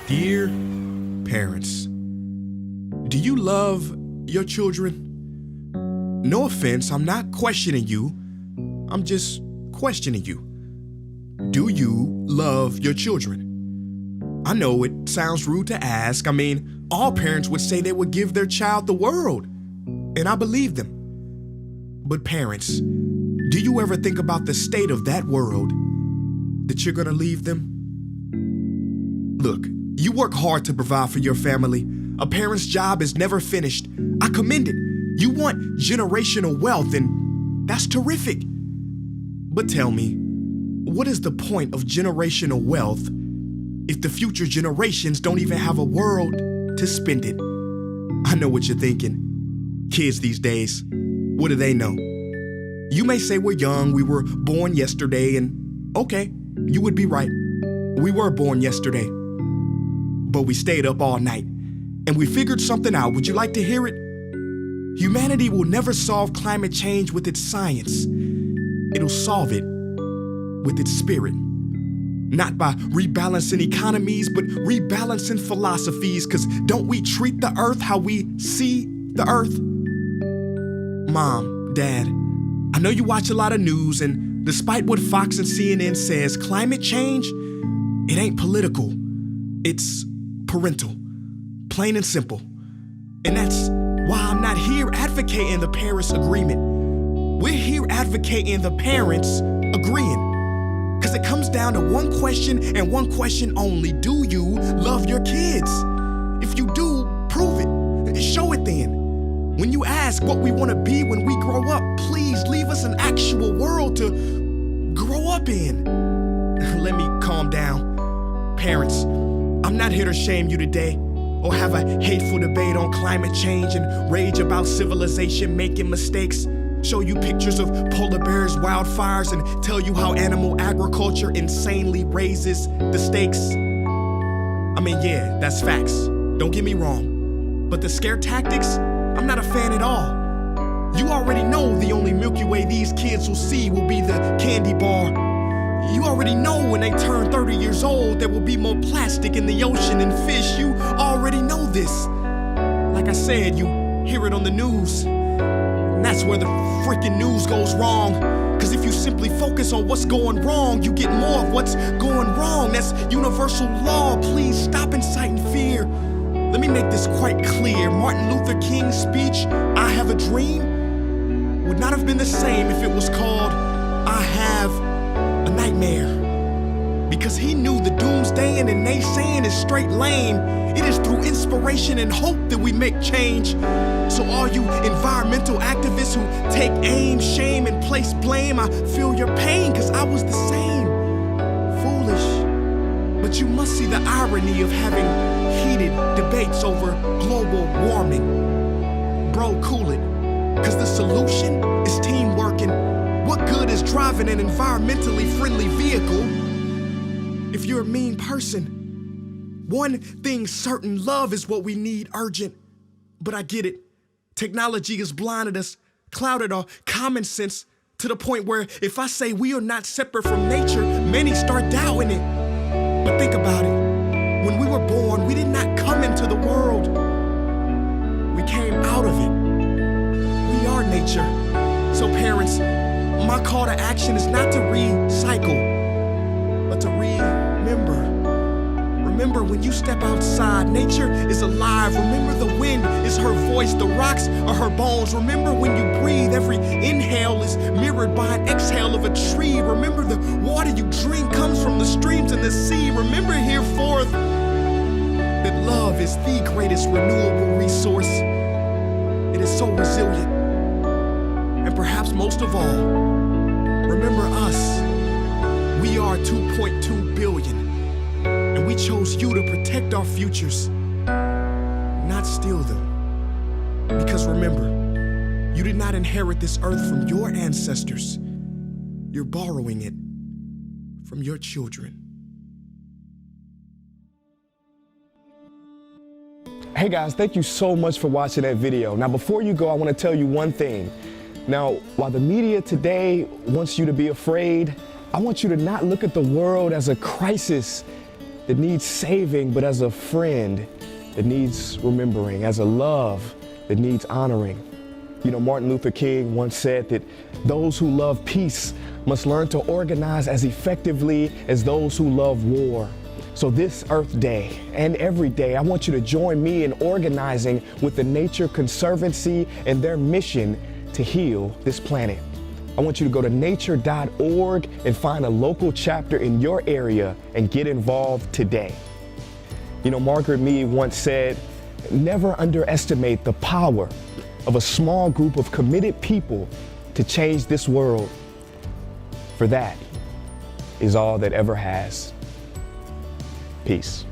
Dear parents, do you love your children? No offense, I'm not questioning you. I'm just questioning you. Do you love your children? I know it sounds rude to ask. I mean, all parents would say they would give their child the world, and I believe them. But parents, do you ever think about the state of that world that you're gonna leave them? Look, you work hard to provide for your family. A parent's job is never finished. I commend it. You want generational wealth, and that's terrific. But tell me, what is the point of generational wealth if the future generations don't even have a world to spend it? I know what you're thinking. Kids these days, what do they know? You may say we're young, we were born yesterday, and okay, you would be right. We were born yesterday. But we stayed up all night, and we figured something out. Would you like to hear it? Humanity will never solve climate change with its science. It'll solve it with its spirit. Not by rebalancing economies, but rebalancing philosophies, because don't we treat the earth how we see the earth? Mom, Dad, I know you watch a lot of news, and despite what Fox and CNN says, climate change, it ain't political. It's parental, plain and simple. And that's why I'm not here advocating the Paris Agreement. We're here advocating the parents agreeing. Because it comes down to one question and one question only. Do you love your kids? If you do, prove it. Show it then. When you ask what we want to be when we grow up, please leave us an actual world to grow up in. Let me calm down. Parents, I'm not here to shame you today or have a hateful debate on climate change and rage about civilization making mistakes. Show you pictures of polar bears, wildfires, and tell you how animal agriculture insanely raises the stakes. I mean, yeah, that's facts. Don't get me wrong. But the scare tactics, I'm not a fan at all. You already know the only Milky Way these kids will see will be the candy bar. You already know when they turn 30 years old, there will be more plastic in the ocean and fish. You already know this. Like I said, you hear it on the news. And that's where the freaking news goes wrong. Because if you simply focus on what's going wrong, you get more of what's going wrong. That's universal law. Please stop inciting fear. Let me make this quite clear. Martin Luther King's speech, "I have a dream," would not have been the same if it was called "I have a nightmare." Because he knew the doomsdaying and naysaying is straight lame. It is through inspiration and hope that we make change. So all you environmental activists who take aim, shame, and place blame, I feel your pain, because I was the same. Foolish. But you must see the irony of having heated debates over global warming. Bro, cool it. Because the solution is teamwork, and what good is driving an environmentally friendly vehicle if you're a mean person? One thing's certain, love is what we need urgent. But I get it. Technology has blinded us, clouded our common sense to the point where if I say we are not separate from nature, many start doubting it. But think about it. When we were born, we did not come into the world. We came out of it. We are nature. So parents, my call to action is not to recycle, but to remember. Remember when you step outside, nature is alive. Remember the wind is her voice, the rocks are her bones. Remember when you breathe, every inhale is mirrored by an exhale of a tree. Remember the water you drink comes from the streams and the sea. Remember hereforth that love is the greatest renewable resource. It is so resilient. And perhaps most of all, remember us. We are 2.2 billion. And we chose you to protect our futures, not steal them. Because remember, you did not inherit this earth from your ancestors. You're borrowing it from your children. Hey guys, thank you so much for watching that video. Now before you go, I want to tell you one thing. Now, while the media today wants you to be afraid, I want you to not look at the world as a crisis. that needs saving, but as a friend that needs remembering, as a love that needs honoring. You know, Martin Luther King once said that those who love peace must learn to organize as effectively as those who love war. So this Earth Day and every day, I want you to join me in organizing with the Nature Conservancy and their mission to heal this planet. I want you to go to nature.org and find a local chapter in your area and get involved today. You know, Margaret Mead once said, never underestimate the power of a small group of committed people to change this world. For that is all that ever has. Peace.